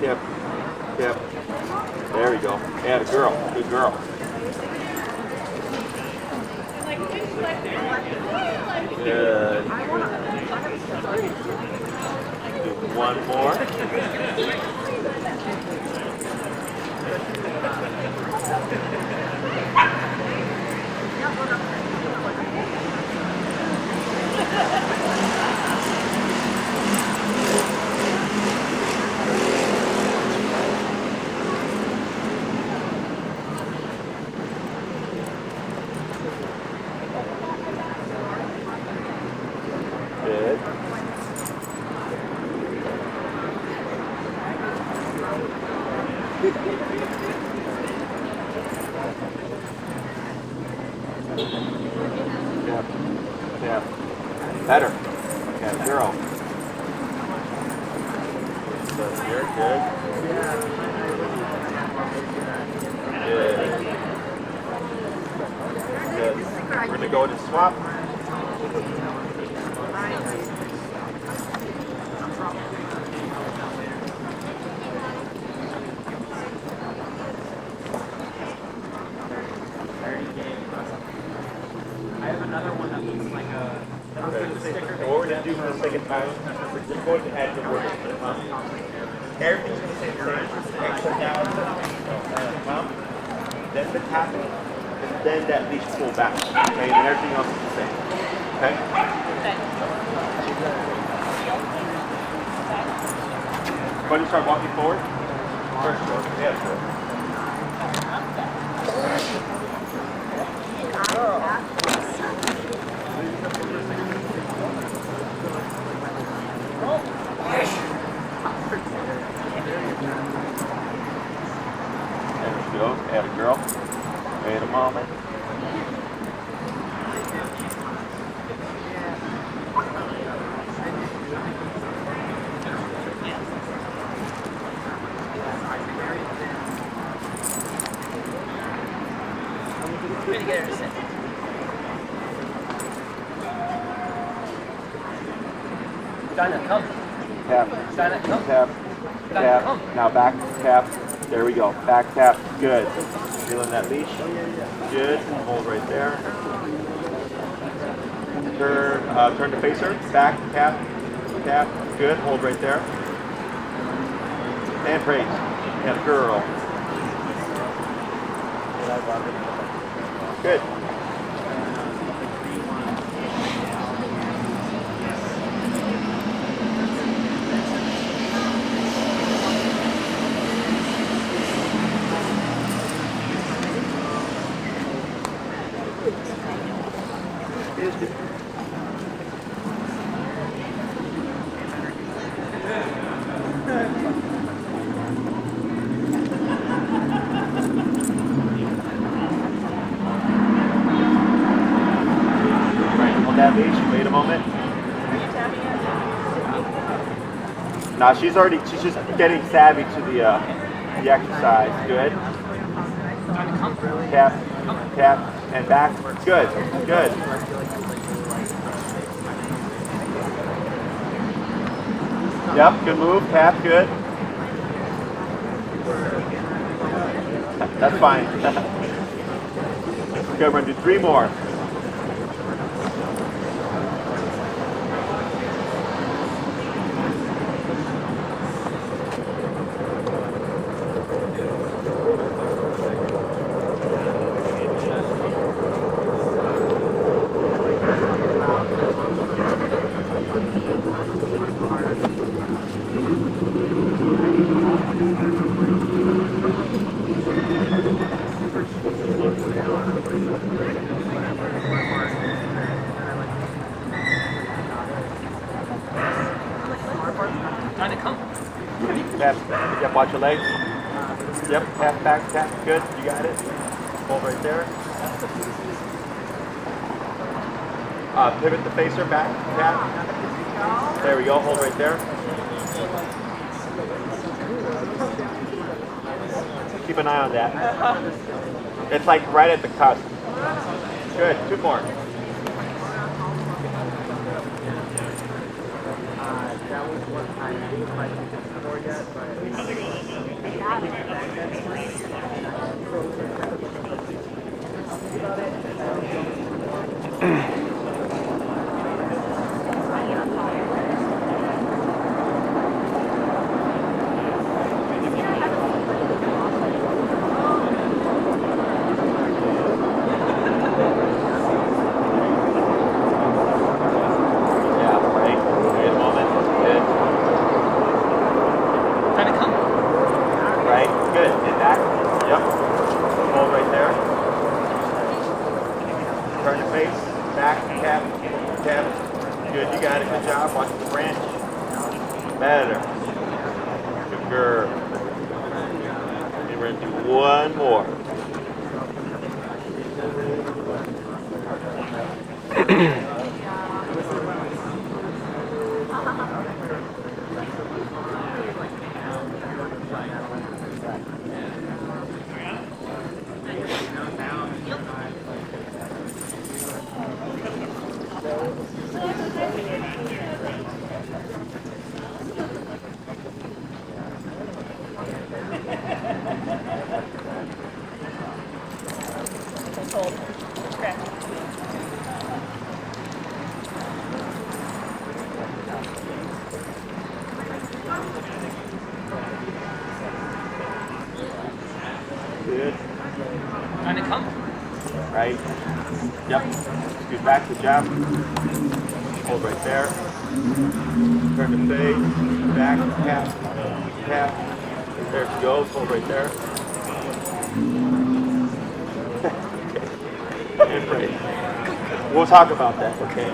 Yep, yep. There we go. Add a girl, good girl. Good. Do 1 more. girl. So here, good. Good. Good. We're going to go to swap. I have another one that looks like a sticker. So what we're going to do for the second time, we're just going to add the word everything's going to stay the same, except now then the tapping, and then that leash pull back. Okay, and everything else is the same. Okay? Go ahead and start walking forward. First, yeah, sure. There we go. Add a girl. Wait a moment. Way to get her to sit. Dinah, come. Tap. Dinah, come. Tap. Dinah, Tap. come. Now back tap. There we go. Back tap. Good. Feeling that leash. Good. Hold right there. Turn to face her. Back tap. Tap. Good. Hold right there. And praise. Yeah, girl. Good. That leash, wait a moment. Now she's just getting savvy to the exercise. Good. Tap, tap, and back. Good, good. Yep, good move. Tap, good. That's fine. Okay, we're gonna do 3 more. Dinah, come. Tap, yep, watch your legs. Yep, tap, back, tap, good, you got it. Hold right there. Pivot the facer back, tap. There we go, hold right there. Keep an eye on that. It's like right at the cusp. Good, 2 more. That was one time. I didn't quite get the score yet, Good, you got it. Good job. Watch the branch. Better. Good girl. And we're going to do 1 more. Good. Trying to come. Right. Yep. Scoot back, good job. Hold right there. Turn the face. Back. Cap. Cap. There she goes. Hold right there. And break. We'll talk about that, okay?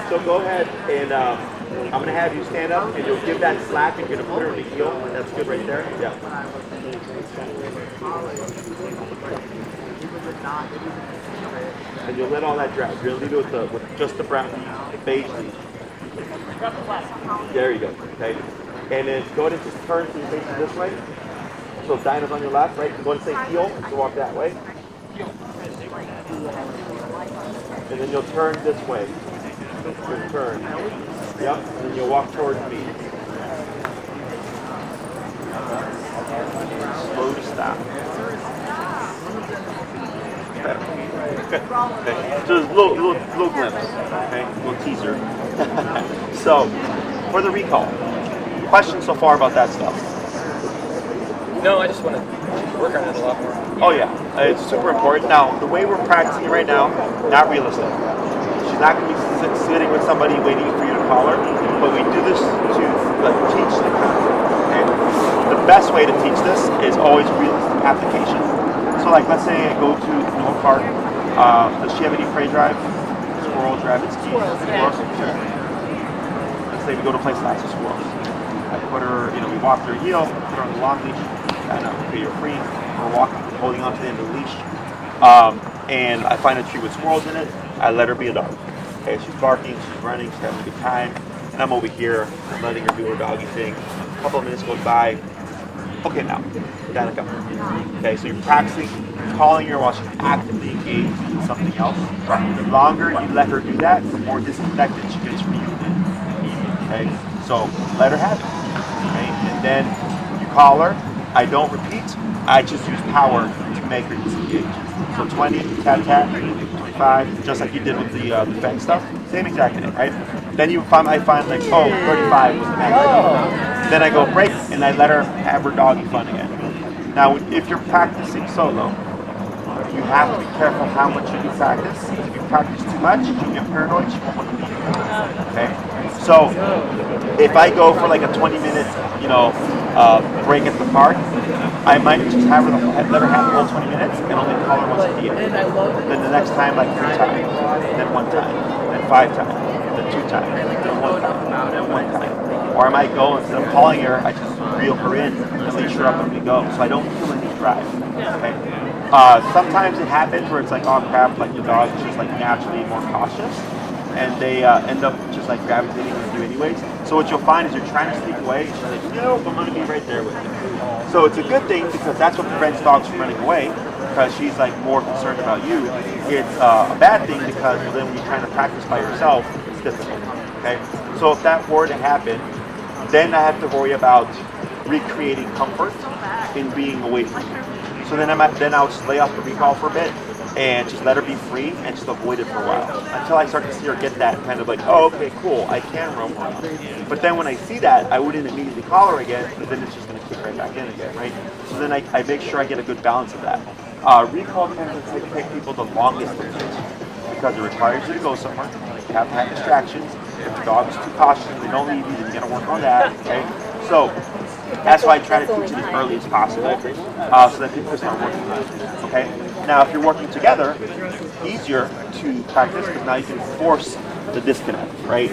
So go ahead and I'm going to have you stand up and you'll give that slack and you're going to put her in the heel. That's good right there. Yeah. And you'll let all that drag. You're going to leave it with just the brown, beige leash. There you go. Okay. And then go ahead and just turn so you're facing this way. So Dinah's on your left, right? Go ahead and say heel, so walk that way. And then you'll turn this way. You'll turn. Yep. And then you'll walk towards me. Slow to stop. Okay. Just a little glimpse. Okay. A little teaser. So, for the recall, questions so far about that stuff? No, I just want to work on it a lot more. Oh yeah, it's super important. Now, the way we're practicing right now, not realistic. She's not going to be sitting with somebody waiting for you to call her, but we do this to teach the concept. Okay? The best way to teach this is always realistic application. So let's say I go to no park. Does she have any prey drive? Squirrels, rabbits, geese? Squirrels. Sure. Let's say we go to a place that lots of squirrels. I put her, we walk her heel, put her on the long leash. Okay, you're free. We're walking, holding on to the end of the leash. And I find a tree with squirrels in it. I let her be a dog. Okay, she's barking, she's running, she's having a good time. And I'm over here, letting her do her doggy thing. A couple of minutes goes by. Okay, now, Dinah, come. Okay, so you're practicing calling her while she's actively engaged in something else. The longer you let her do that, the more disconnected she gets from you. Okay, so let her have it. Okay, and then you call her. I don't repeat. I just use power to make her disengage. So 20, tap, tap, 25, just like you did with the fence stuff. Same exact thing, right? Then I find 35 was the max. Then I go break, and I let her have her doggy fun again. Now, if you're practicing solo, you have to be careful how much you practice. If you practice too much, you get paranoid, you won't want to be here. Okay? So, if I go for like a 20-minute, break at the park, I might just let her have the whole 20 minutes and only call her once a year. Then the next time, 3 times, then 1 time, then 5 times, then 2 times, then 1 time, then 1 time. Or I might go, instead of calling her, I just reel her in and leash her up and we go. So I don't kill any drive. Okay? Sometimes it happens where it's like, oh crap, the dog is just naturally more cautious. And they end up just gravitating with you anyways. So what you'll find is you're trying to sneak away, and she's like, nope, I'm going to be right there with you. So it's a good thing because that's what prevents dogs from running away, because she's more concerned about you. It's a bad thing because then when you're trying to practice by yourself, it's difficult. Okay? So if that were to happen, then I have to worry about recreating comfort in being away from you. So then I'll just lay off the recall for a bit and just let her be free and just avoid it for a while until I start to see her get that kind of oh, okay, cool, I can roam around. But then when I see that, I wouldn't immediately call her again, because then it's just going to kick right back in again, right? So then I make sure I get a good balance of that. Recall tends to take people the longest distance because it requires you to go somewhere. You have to have distractions. If the dog is too cautious and they don't leave you, then you got to work on that, okay? So that's why I try to teach it as early as possible, so that people start working on it, okay? Now, if you're working together, easier to practice because now you can force the disconnect, right?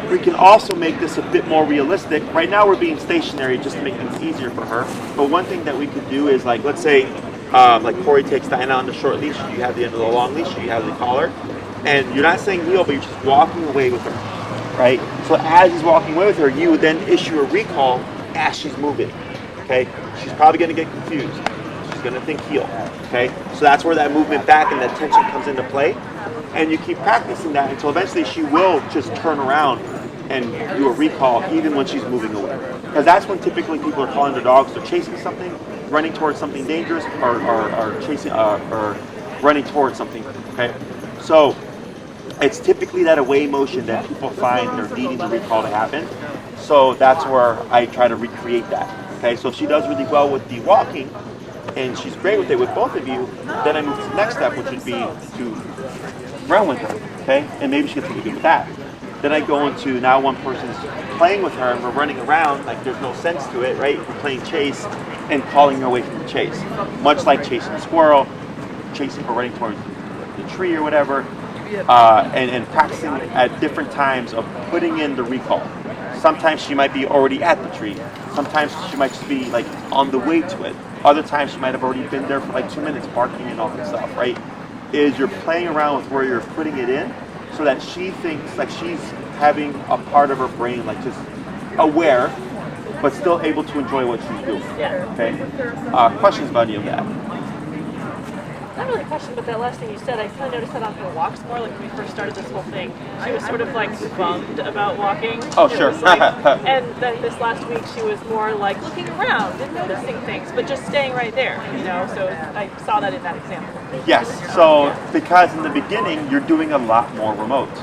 We can also make this a bit more realistic. Right now, we're being stationary just to make things easier for her. But one thing that we could do is, let's say, Corey takes Dinah on the short leash, you have the end of the long leash, you have the collar. and you're not saying heel, but you're just walking away with her, right? So as he's walking away with her, you would then issue a recall as she's moving, okay? She's probably going to get confused. She's going to think heel, okay? So that's where that movement back and that tension comes into play, and you keep practicing that until eventually she will just turn around and do a recall even when she's moving away. Because that's when typically people are calling their dogs, they're chasing something, running towards something dangerous, or chasing, or running towards something, okay? So it's typically that away motion that people find they're needing the recall to happen. So that's where I try to recreate that, okay? So if she does really well with the walking, and she's great with it with both of you, then I move to the next step, which would be to run with her, okay? And maybe she gets really good with that. Then I go into now one person's playing with her and we're running around like there's no sense to it, right? We're playing chase and calling her away from the chase. Much like chasing a squirrel, chasing her running towards the tree or whatever, and practicing at different times of putting in the recall. Sometimes she might be already at the tree. Sometimes she might just be like on the way to it. Other times she might have already been there for like 2 minutes barking and all that stuff, right? Is you're playing around with where you're putting it in so that she thinks like she's having a part of her brain like just aware, but still able to enjoy what she's doing. Okay? Questions about any of that? Not really a question, but that last thing you said, I kind of noticed that on her walks more, like when we first started this whole thing. She was sort of like bummed about walking. Oh, sure. Like, and then this last week she was more like looking around and noticing things, but just staying right there, you know? So I saw that in that example. Yes, so because in the beginning you're doing a lot more remote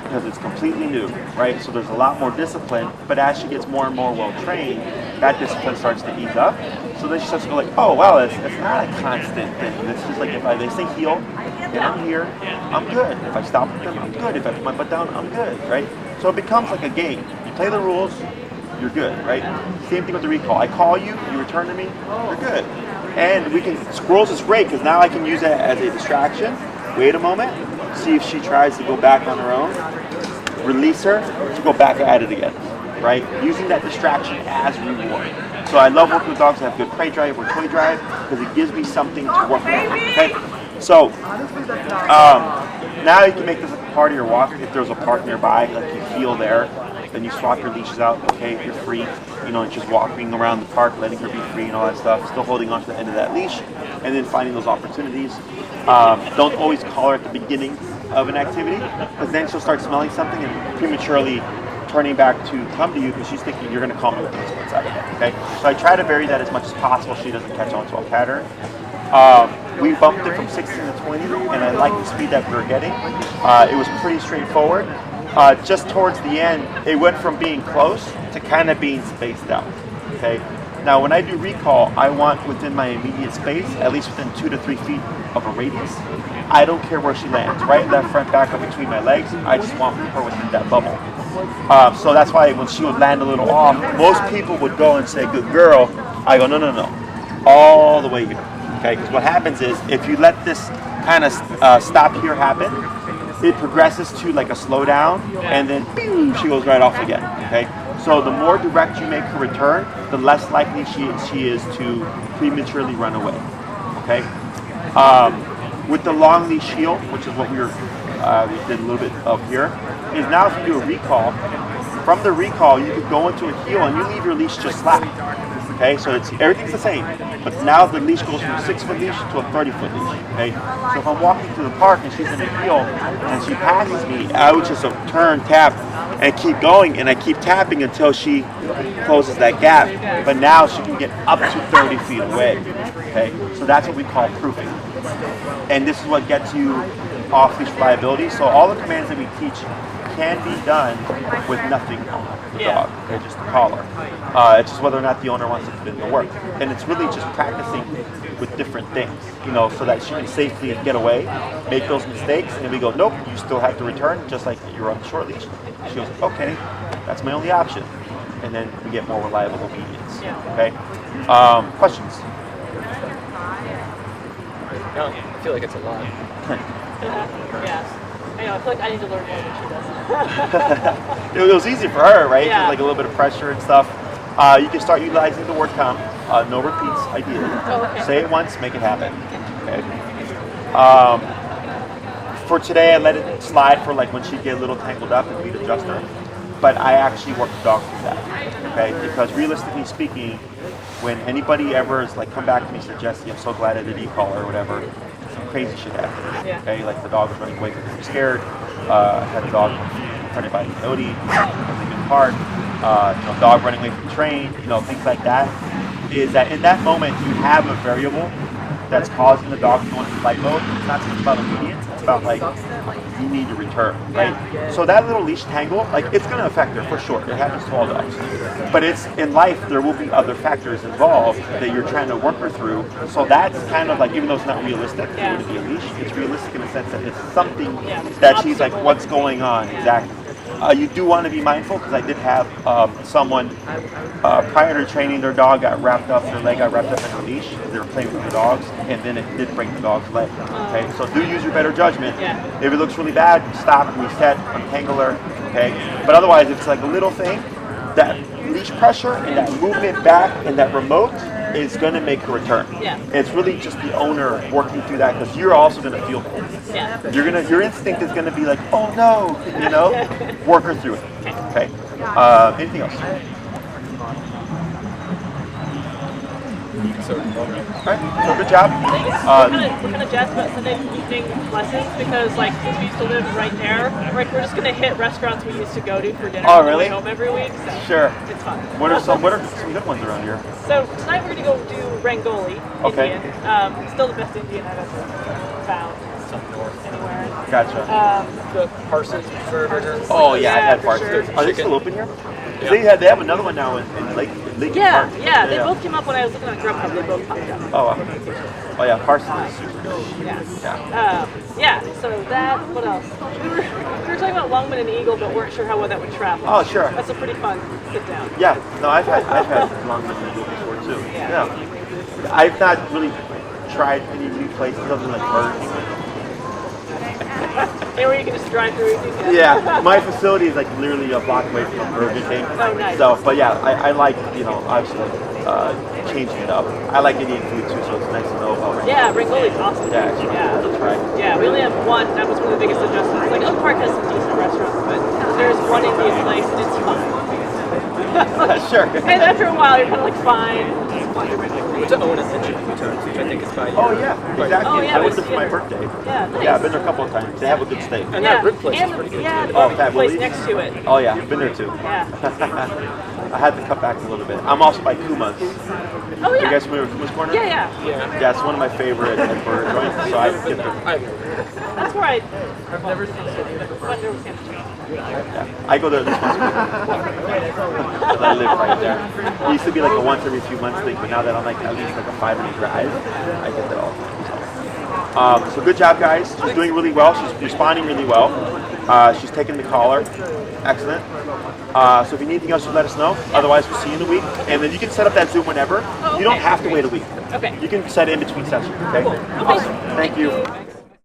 because it's completely new, right? So there's a lot more discipline, but as she gets more and more well trained, that discipline starts to ease up. So then she starts to go like, oh wow, it's not a constant thing. It's just like if they say heel and I'm here, I'm good. If I stop with them, I'm good. If I put my butt down, I'm good, right? So it becomes like a game. You play the rules, you're good, right? Same thing with the recall. I call you, you return to me, you're good. And we can, squirrels is great because now I can use that as a distraction. Wait a moment, see if she tries to go back on her own, release her to go back at it again, right? Using that distraction as reward. So I love working with dogs that have good prey drive or toy drive because it gives me something to work with, okay? So now you can make this a part of your walk. If there's a park nearby, like you feel there, then you swap your leashes out, okay, you're free, you know, just walking around the park, letting her be free and all that stuff, still holding on to the end of that leash, and then finding those opportunities. Don't always call her at the beginning of an activity, because then she'll start smelling something and prematurely turning back to come to you because she's thinking you're going to call me with this one side of it, okay? So I try to vary that as much as possible so she doesn't catch on to a pattern. We bumped it from 16 to 20, and I like the speed that we were getting. It was pretty straightforward. Just towards the end, it went from being close to kind of being spaced out, okay? Now, when I do recall, I want within my immediate space, at least within 2 to 3 feet of a radius. I don't care where she lands, right in that front back up between my legs. I just want her within that bubble. So that's why when she would land a little off, most people would go and say, good girl. I go, no, all the way here, okay? Because what happens is, if you let this kind of stop here happen, it progresses to like a slowdown, and then boom, she goes right off again, okay? So the more direct you make her return, the less likely she is to prematurely run away, okay? With the long leash heel, which is what we did a little bit of here, is now if you do a recall, from the recall you could go into a heel and you leave your leash just slack, okay? So everything's the same, but now the leash goes from a 6-foot leash to a 30-foot leash, okay? So if I'm walking through the park and she's in a heel and she passes me, I would just turn, tap, and keep going, and I keep tapping until she closes that gap. But now she can get up to 30 feet away, okay? So that's what we call proofing. And this is what gets you off-leash reliability. So all the commands that we teach can be done with nothing on the dog, okay, just the collar. It's just whether or not the owner wants to put in the work. And it's really just practicing with different things, you know, so that she can safely get away, make those mistakes, and we go, nope, you still have to return, just like you're on the short leash. She goes, okay, that's my only option. And then we get more reliable obedience, okay? Questions? No, I feel like it's a lot. Yeah. I know, I feel like I need to learn more than she does. It was easy for her, right? Yeah. Just like a little bit of pressure and stuff. You can start utilizing the word count. No repeats, ideally. Oh, okay. Say it once, make it happen. Okay. For today, I let it slide for like when she'd get a little tangled up and we'd adjust her. But I actually work the dog through that, okay? Because realistically speaking, when anybody ever is like come back to me and said, Jesse, I'm so glad I did e-call or whatever, some crazy shit happened, okay? Like the dog was running away because he was scared, had a dog confronted by a coyote, really good part, dog running away from the train, things like that, is that in that moment you have a variable that's causing the dog to go into flight mode. It's not just about obedience, it's about like, you need to return, right? So that little leash tangle, like it's gonna affect her for sure. It happens to all dogs. But it's in life, there will be other factors involved that you're trying to work her through. So that's kind of like, even though it's not realistic for it to be a leash, it's realistic in the sense that it's something that she's like, what's going on? Exactly. You do want to be mindful because I did have someone prior to training their dog their leg got wrapped up in a leash because they were playing with the dogs, and then it did break the dog's leg. Okay, so do use your better judgment. If it looks really bad, stop, reset, untangle her. Okay, but otherwise, if it's like a little thing, that leash pressure and that movement back and that remote is going to make her return. And it's really just the owner working through that because you're also going to feel it. Your instinct is going to be like, oh no, work her through it. Okay. Anything else? All right. So good job. We're gonna jazzed about Sunday evening lessons because since we used to live right there, we're just gonna hit restaurants we used to go to for dinner on the way home every week. So sure. It's fun. What are some good ones around here? So tonight we're gonna go do Rangoli Indian. Still the best Indian I've ever found anywhere. Gotcha. The Parsons burger. Oh yeah, I've had Parsons. Sure. Are they still open here? They have another one now in Lake Park. They both came up when I was looking at Grubhub. They both popped up. Oh yeah, Parsons is super good. So that, what else? We were talking about Longman and Eagle, but weren't sure how well that would travel. Oh sure. That's a pretty fun sit down. Yeah, no, I've had Longman and Eagle before too. Yeah. I've not really tried any new places other than like Burger King. Where you can just drive through. Yeah, my facility is like literally a block away from Burger King. Oh, nice. So, but yeah, I like, obviously changing it up. I like Indian food too, so it's nice to know about Rangoli. Yeah, Rangoli's awesome. Yeah, that's right. Yeah, we only have one. That was one of the biggest adjustments. Like, Oak Park has some decent restaurants, but there's one Indian place and it's fine. Sure. And after a while, you're kind of like, fine. It's fine. To own attention a few times, which I think is valuable. Oh yeah, exactly. Oh, yeah, I went there for my birthday. Yeah, nice. Yeah, I've been there a couple of times. They have a good steak. And that rib place is pretty good. Yeah, the Fat barbecue place Willie's? next to it. Oh yeah, I've been there too. Yeah. I had to cut back a little bit. I'm also by Kuma's. Oh yeah. You guys familiar with Kuma's Corner? Yeah. Yeah, it's one of my favorite burger joints, so I get there. That's where I've never seen it. Yeah. I go there at least once a week. I live right there. It used to be like a once every few months thing, but now that I'm like at least like a 5-minute drive, I get there all the time. So good job, guys. She's doing really well. She's responding really well. She's taking the collar. Excellent. So if you need anything else, you let us know. Otherwise, we'll see you in a week. And then you can set up that Zoom whenever. You don't have to wait a week. Okay. You can set it in between sessions. Okay? Cool. Awesome. Thank you.